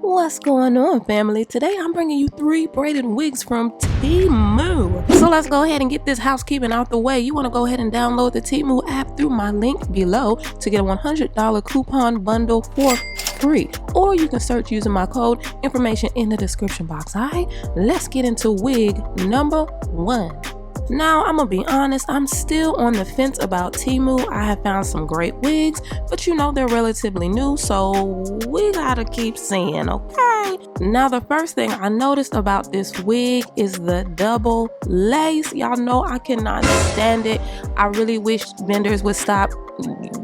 What's going on, family? Today I'm bringing you 3 braided wigs from Temu. So let's go ahead and get this housekeeping out the way. You want to go ahead and download the Temu app through my link below to get a $100 coupon bundle for free. Or you can search using my code, information in the description box. Alright, let's get into wig number 1. Now, I'm gonna be honest, I'm still on the fence about Temu. I have found some great wigs, but you know they're relatively new, so we gotta keep seeing, okay? Now, the first thing I noticed about this wig is the double lace. Y'all know I cannot stand it. I really wish vendors would stop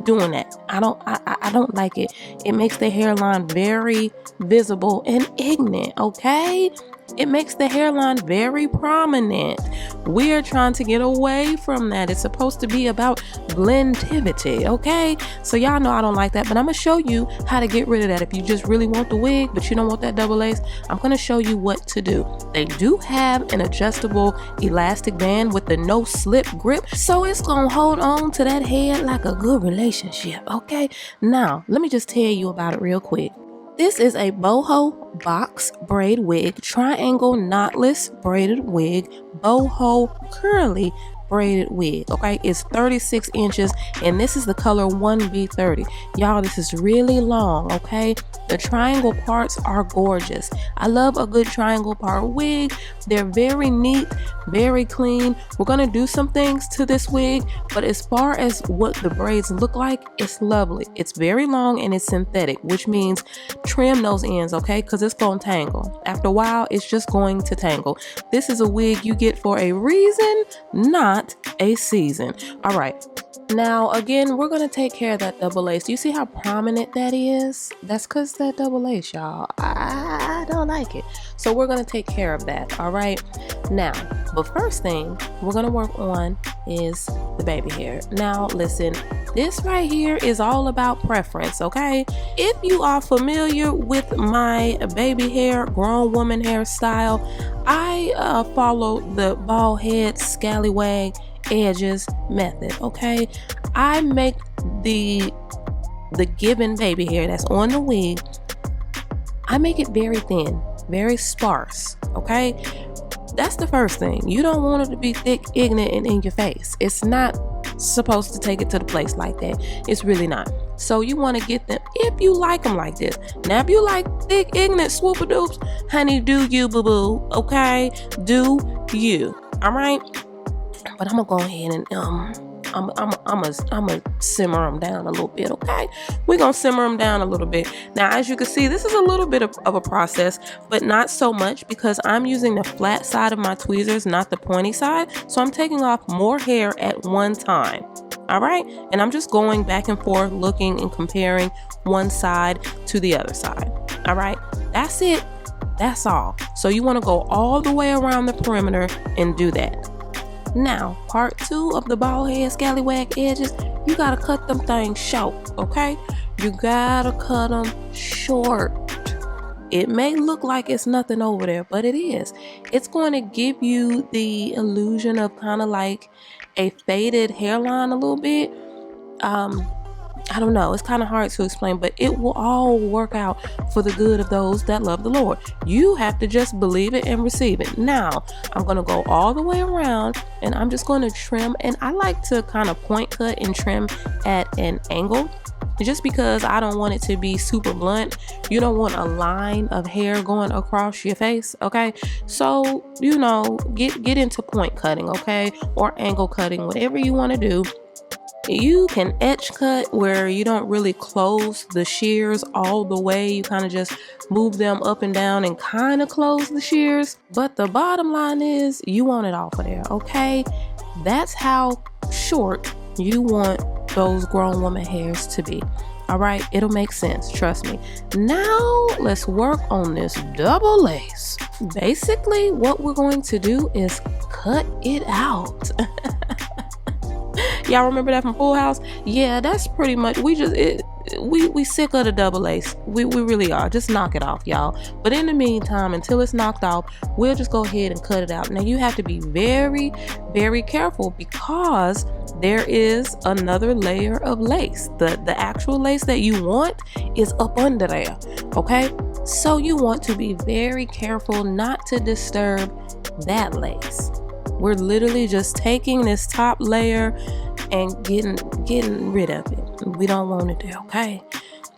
doing that. I don't like it. It makes the hairline very visible and ignorant, okay? It makes the hairline very prominent. We are trying to get away from that. It's supposed to be about blendivity, okay? So y'all know I don't like that, but I'm gonna show you how to get rid of that. If you just really want the wig, but you don't want that double lace, I'm gonna show you what to do. They do have an adjustable elastic band with the no slip grip, so it's gonna hold on to that head like a good relationship, okay? Now, let me just tell you about it real quick. This is a boho box braid wig, triangle knotless braided wig, boho curly braided wig, okay? It's 36 inches and this is the color 1B30. Y'all, this is really long, okay? The triangle parts are gorgeous. I love a good triangle part wig. They're very neat, very clean. We're gonna do some things to this wig, but as far as what the braids look like, it's lovely. It's very long and it's synthetic, which means trim those ends, okay? Because it's gonna tangle. After a while, it's just going to tangle. This is a wig you get for a reason, not a season. All right. Now, again, we're going to take care of that double lace. Do you see how prominent that is? That's because that double lace, y'all. I don't like it. So we're going to take care of that. All right. Now, the first thing we're going to work on is the baby hair. Now, listen, this right here is all about preference, okay? If you are familiar with my baby hair, grown woman hairstyle, I follow the bald head, scallywag, edges method, okay? I make the given baby hair that's on the wig, I make it very thin, very sparse, okay? That's the first thing. You don't want it to be thick, ignorant, and in your face. It's not supposed to take it to the place like that. It's really not. So you want to get them if you like them like this. Now, if you like thick, ignorant, swoop-a-doops, honey, do you, boo-boo, okay? Do you, all right? But I'm gonna go ahead and I'm gonna simmer them down a little bit, okay? We're gonna simmer them down a little bit. Now, as you can see, this is a little bit of a process, but not so much because I'm using the flat side of my tweezers, not the pointy side. So I'm taking off more hair at one time, all right? And I'm just going back and forth, looking and comparing one side to the other side, all right? That's it. That's all. So you wanna go all the way around the perimeter and do that. Now, part 2 of the bald head scallywag edges, you gotta cut them things short, okay? You gotta cut them short. It may look like it's nothing over there, but it is. It's going to give you the illusion of kind of like a faded hairline a little bit. I don't know, it's kind of hard to explain, but it will all work out for the good of those that love the Lord. You have to just believe it and receive it. Now, I'm going to go all the way around and I'm just going to trim, and I like to kind of point cut and trim at an angle just because I don't want it to be super blunt. You don't want a line of hair going across your face, okay? So, you know, get into point cutting, okay? Or angle cutting, whatever you want to do. You can edge cut where you don't really close the shears all the way. You kind of just move them up and down and kind of close the shears. But the bottom line is you want it off of there, okay? That's how short you want those grown woman hairs to be. All right, it'll make sense, trust me. Now let's work on this double lace. Basically, what we're going to do is cut it out. Y'all remember that from Full House? Yeah, that's pretty much, we sick of the double lace. We really are. Just knock it off, y'all. But in the meantime, until it's knocked off, we'll just go ahead and cut it out. Now, you have to be very, very careful because there is another layer of lace. The actual lace that you want is up under there, okay? So you want to be very careful not to disturb that lace. We're literally just taking this top layer and getting rid of it. We don't want it there, okay?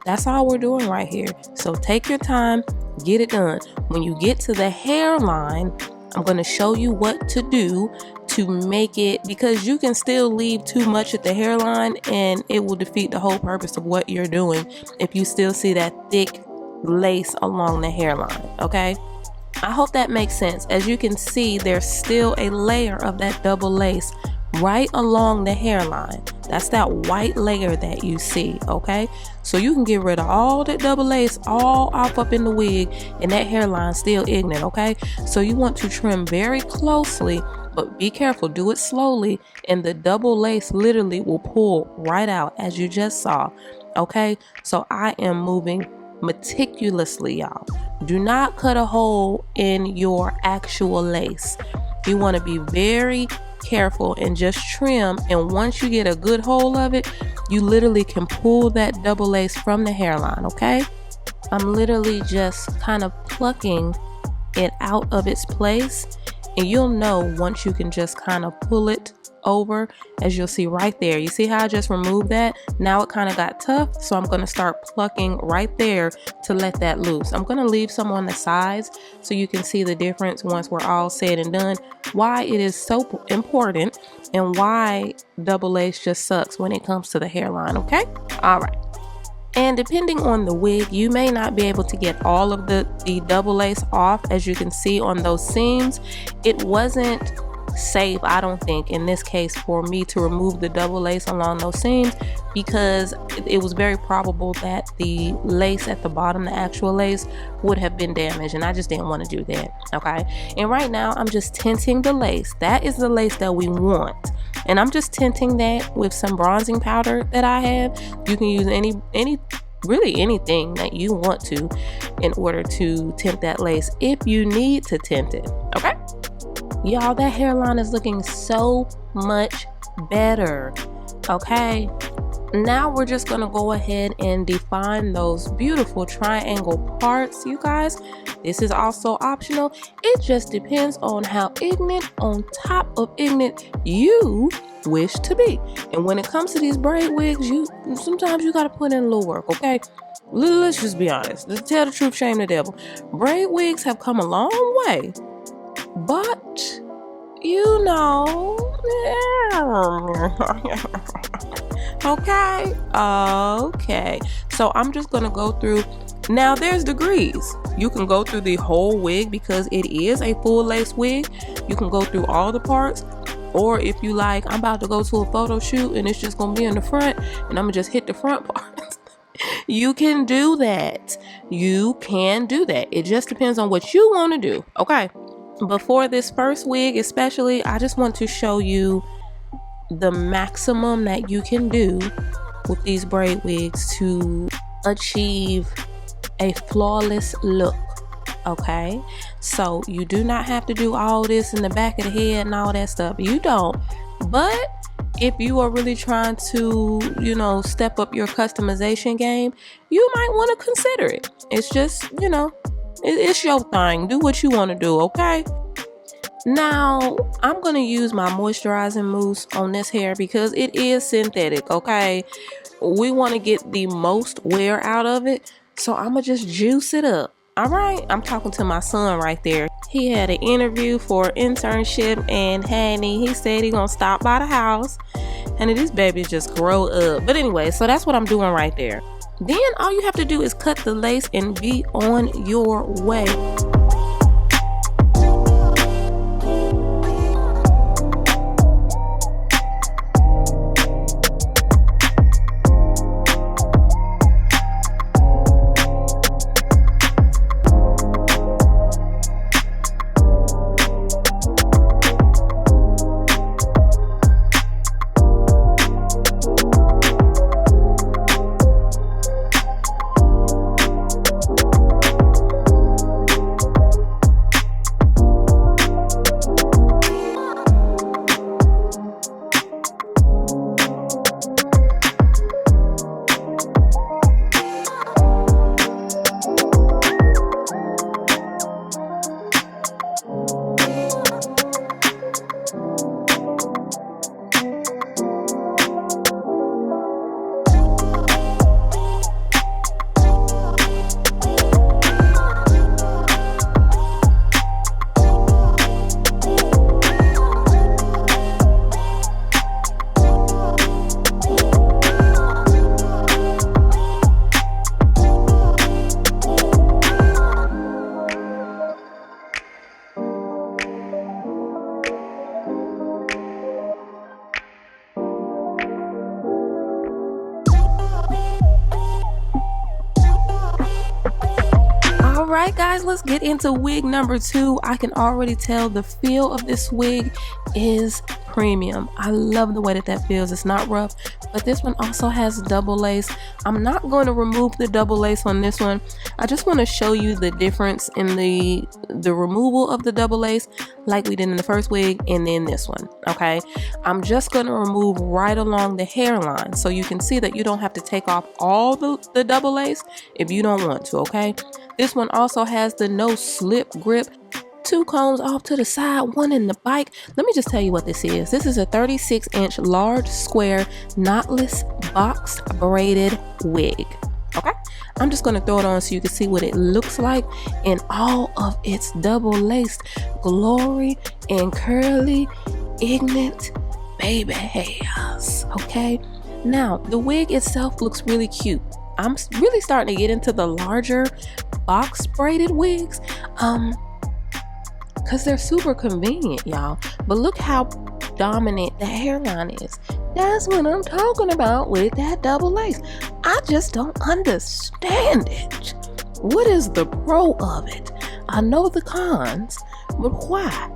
That's all we're doing right here. So take your time, get it done. When you get to the hairline, I'm going to show you what to do to make it, because you can still leave too much at the hairline and it will defeat the whole purpose of what you're doing if you still see that thick lace along the hairline, okay? I hope that makes sense. As you can see, there's still a layer of that double lace right along the hairline. That's that white layer that you see, okay? So you can get rid of all that double lace all off up in the wig and that hairline still ignorant, okay? So you want to trim very closely, but be careful, do it slowly, and the double lace literally will pull right out as you just saw, okay? So I am moving meticulously, y'all. Do not cut a hole in your actual lace. You want to be very careful and just trim, and once you get a good hold of it, you literally can pull that double lace from the hairline, okay? I'm literally just kind of plucking it out of its place, and you'll know once you can just kind of pull it over, as you'll see right there. You see how I just removed that? Now it kind of got tough, so I'm going to start plucking right there to let that loose. I'm going to leave some on the sides so you can see the difference once we're all said and done, why it is so important and why double lace just sucks when it comes to the hairline, okay? All right. And depending on the wig, you may not be able to get all of the double lace off. As you can see on those seams, it wasn't safe, I don't think, in this case for me to remove the double lace along those seams, because it was very probable that the lace at the bottom, the actual lace, would have been damaged, and I just didn't want to do that, okay? And right now I'm just tinting the lace. That is the lace that we want, and I'm just tinting that with some bronzing powder that I have. You can use really anything that you want to in order to tint that lace if you need to tint it, okay? Y'all, that hairline is looking so much better, okay? Now we're just gonna go ahead and define those beautiful triangle parts, you guys. This is also optional. It just depends on how ignorant on top of ignorant you wish to be. And when it comes to these braid wigs, sometimes you gotta put in a little work, okay? Let's just be honest. Let's tell the truth, shame the devil. Braid wigs have come a long way. But, you know, okay. So I'm just going to go through. Now there's degrees. You can go through the whole wig because it is a full lace wig. You can go through all the parts. Or if you like, I'm about to go to a photo shoot and it's just going to be in the front and I'm going to just hit the front part. You can do that. You can do that. It just depends on what you want to do. Okay. Before this first wig especially, I just want to show you the maximum that you can do with these braid wigs to achieve a flawless look, okay? So you do not have to do all this in the back of the head and all that stuff. You don't. But if you are really trying to, you know, step up your customization game, you might want to consider it. It's just, you know, it's your thing. Do what you want to do, okay? Now, I'm going to use my moisturizing mousse on this hair because it is synthetic, okay? We want to get the most wear out of it, so I'm going to just juice it up, all right? I'm talking to my son right there. He had an interview for an internship, and honey, he said he going to stop by the house, and this baby just grow up. But anyway, so that's what I'm doing right there. Then all you have to do is cut the lace and be on your way. Alright guys, let's get into wig number 2. I can already tell the feel of this wig is premium. I love the way that feels. It's not rough, but this one also has double lace. I'm not going to remove the double lace on this one. I just want to show you the difference in the removal of the double lace, like we did in the first wig and then this one. Okay, I'm just going to remove right along the hairline so you can see that you don't have to take off all the double lace if you don't want to. Okay, this one also has the no slip grip. 2 combs off to the side, 1 in the bike. Let me just tell you what this is. This is a 36-inch large square knotless box braided wig. Okay, I'm just going to throw it on so you can see what it looks like in all of its double laced glory and curly ignorant baby hairs. Okay, now the wig itself looks really cute. I'm really starting to get into the larger box braided wigs because they're super convenient, y'all. But look how dominant the hairline is. That's what I'm talking about with that double lace. I just don't understand it. What is the pro of it? I know the cons, but why?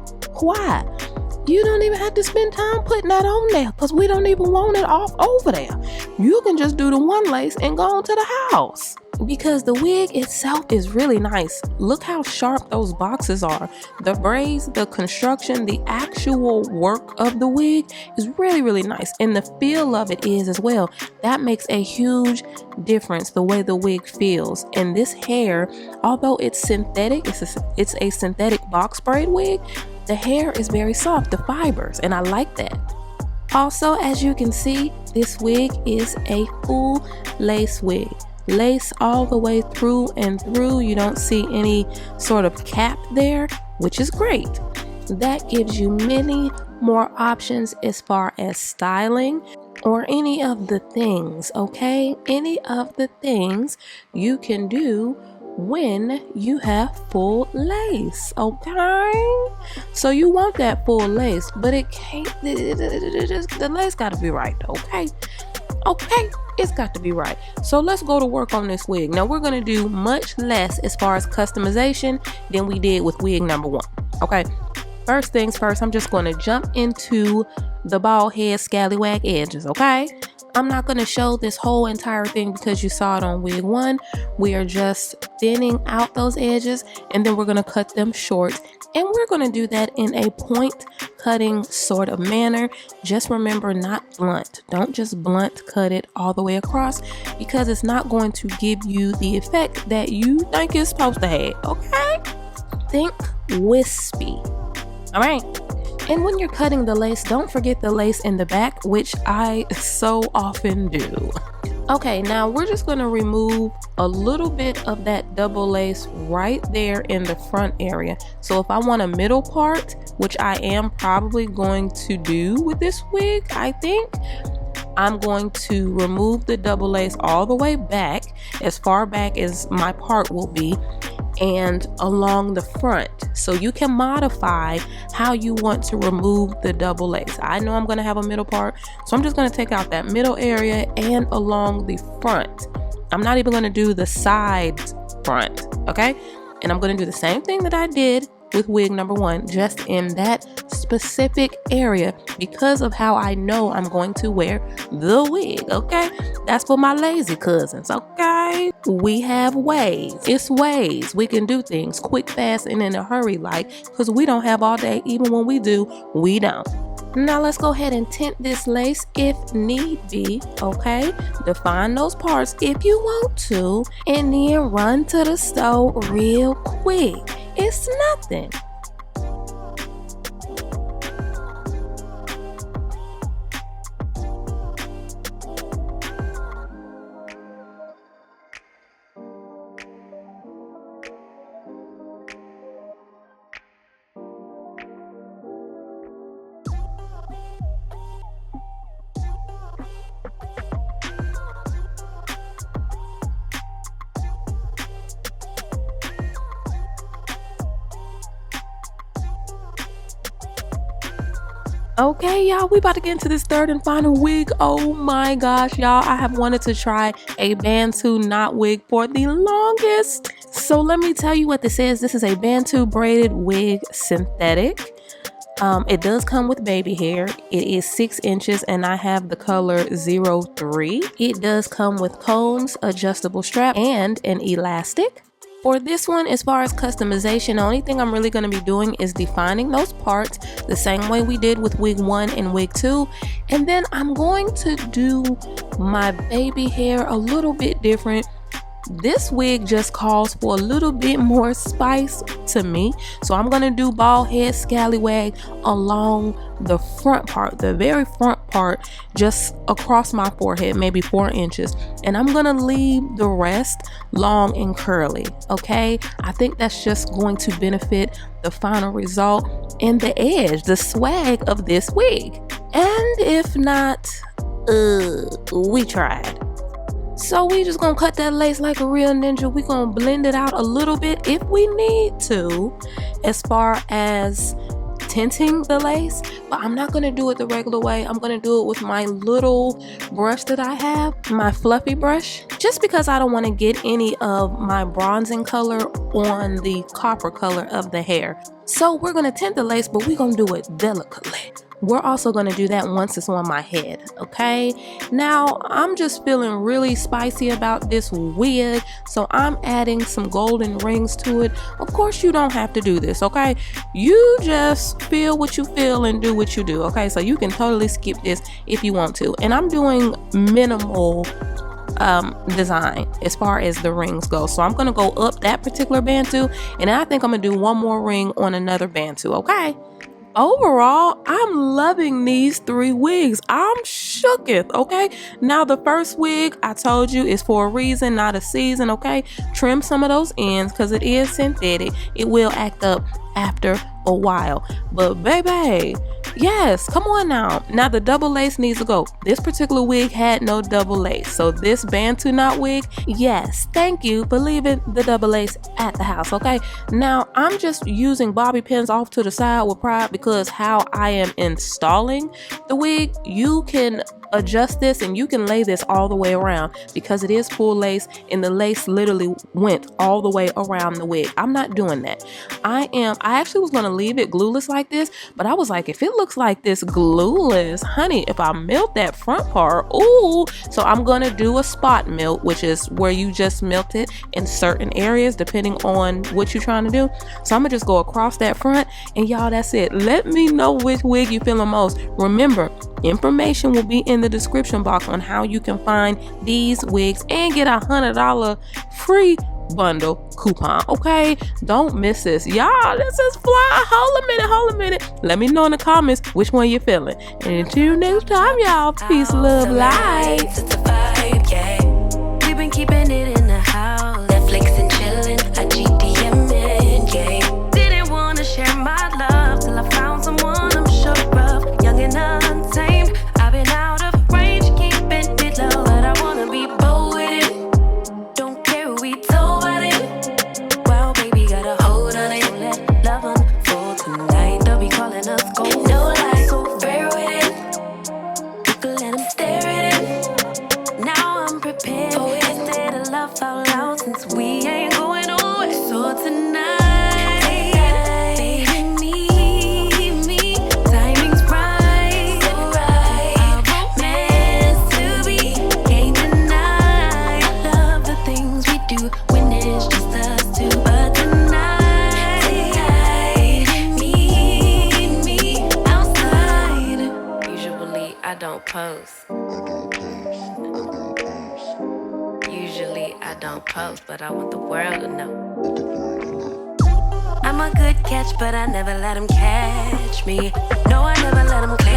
You don't even have to spend time putting that on there because we don't even want it off over there. You can just do the one lace and go on to the house. Because the wig itself is really nice. Look how sharp those boxes are. The braids, the construction, the actual work of the wig is really, really nice. And the feel of it is as well. That makes a huge difference, the way the wig feels. And this hair, although it's synthetic, it's a synthetic box braid wig, the hair is very soft, the fibers, and I like that. Also, as you can see, this wig is a full lace wig. Lace all the way through and through. You don't see any sort of cap there, which is great. That gives you many more options as far as styling or any of the things, okay? Any of the things you can do when you have full lace, okay? So you want that full lace, but it can't, the lace gotta be right, okay? Okay, it's got to be right. So let's go to work on this wig. Now we're going to do much less as far as customization than we did with wig number 1. Okay, first things first, I'm just going to jump into the bald head scallywag edges. Okay, I'm not going to show this whole entire thing because you saw it on wig 1. We are just thinning out those edges and then we're going to cut them short. And we're going to do that in a point cutting sort of manner. Just remember, not blunt. Don't just blunt cut it all the way across because it's not going to give you the effect that you think it's supposed to have. Okay? Think wispy. All right? And when you're cutting the lace, don't forget the lace in the back, which I so often do. Okay, now we're just going to remove a little bit of that double lace right there in the front area. So if I want a middle part, which I am probably going to do with this wig, I think, I'm going to remove the double lace all the way back, as far back as my part will be, and along the front. So you can modify how you want to remove the double lace. I know I'm going to have a middle part, so I'm just going to take out that middle area and along the front. I'm not even going to do the side front, okay? And I'm going to do the same thing that I did with wig number 1, just in that specific area because of how I know I'm going to wear the wig, okay? That's for my lazy cousins, okay? We have ways. It's ways we can do things quick, fast, and in a hurry, like, because we don't have all day. Even when we do, we don't. Now let's go ahead and tint this lace if need be, okay? Define those parts if you want to, and then run to the store real quick. It's nothing. Okay, y'all, we about to get into this third and final wig. Oh my gosh, y'all, I have wanted to try a Bantu knot wig for the longest. So let me tell you what this is. This is a Bantu braided wig synthetic. It does come with baby hair. It is 6 inches and I have the color 03. It does come with combs, adjustable strap, and an elastic. For this one, as far as customization, the only thing I'm really going to be doing is defining those parts the same way we did with wig 1 and wig 2. And then I'm going to do my baby hair a little bit different. This wig just calls for a little bit more spice to me. So I'm going to do bald head scallywag along the front part, the very front part, just across my forehead, maybe 4 inches. And I'm going to leave the rest long and curly. Okay. I think that's just going to benefit the final result and the edge, the swag of this wig. And if not, we tried. So we just gonna cut that lace like a real ninja. We gonna blend it out a little bit if we need to, as far as tinting the lace, but I'm not gonna do it the regular way. I'm gonna do it with my little brush that I have, my fluffy brush, just because I don't want to get any of my bronzing color on the copper color of the hair. So we're gonna tint the lace, but we're gonna do it delicately. We're also going to do that once it's on my head, okay? Now, I'm just feeling really spicy about this wig, so I'm adding some golden rings to it. Of course, you don't have to do this, okay? You just feel what you feel and do what you do, okay? So you can totally skip this if you want to. And I'm doing minimal design as far as the rings go. So I'm going to go up that particular Bantu, and I think I'm going to do one more ring on another Bantu, okay? Overall, I'm loving these 3 wigs. I'm shooketh, okay? Now, the first wig, I told you, is for a reason, not a season, okay? Trim some of those ends because it is synthetic. It will act up after a while. But baby, yes, come on now. Now, the double lace needs to go. This particular wig had no double lace. So this Bantu knot wig, yes, thank you for leaving the double lace at the house, okay? Now, I'm just using bobby pins off to the side with pride because how I am installing the wig, you can adjust this and you can lay this all the way around because it is full lace and the lace literally went all the way around the wig. I'm not doing that. I actually was going to leave it glueless like this, but I was like, if it looks like this glueless, honey, if I melt that front part, ooh. So I'm going to do a spot melt, which is where you just melt it in certain areas depending on what you're trying to do. So I'm gonna just go across that front, and y'all, that's it. Let me know which wig you feeling most. Remember, information will be in the description box on how you can find these wigs and get a $100 free bundle coupon, okay? Don't miss this, y'all. This is fly. Hold a minute. Let me know in the comments which one you're feeling. And until next time, y'all, peace, love, light. We've been keeping it in the house, Netflix and chilling, a GDM game. Didn't wanna share my love till I found someone I'm sure of, young and untamed. I've been out of range, keeping it low, but I wanna be bold with it. Don't care who we told about it. Well, baby, got a hold on it. Let love unfold tonight. They'll be calling us gold. No lie, so fair with it. You can let them stare at it. Now I'm prepared. Instead of love out loud, since we ain't going nowhere. So tonight. Usually I don't post, but I want the world to know. I'm a good catch, but I never let them catch me. No, I never let them claim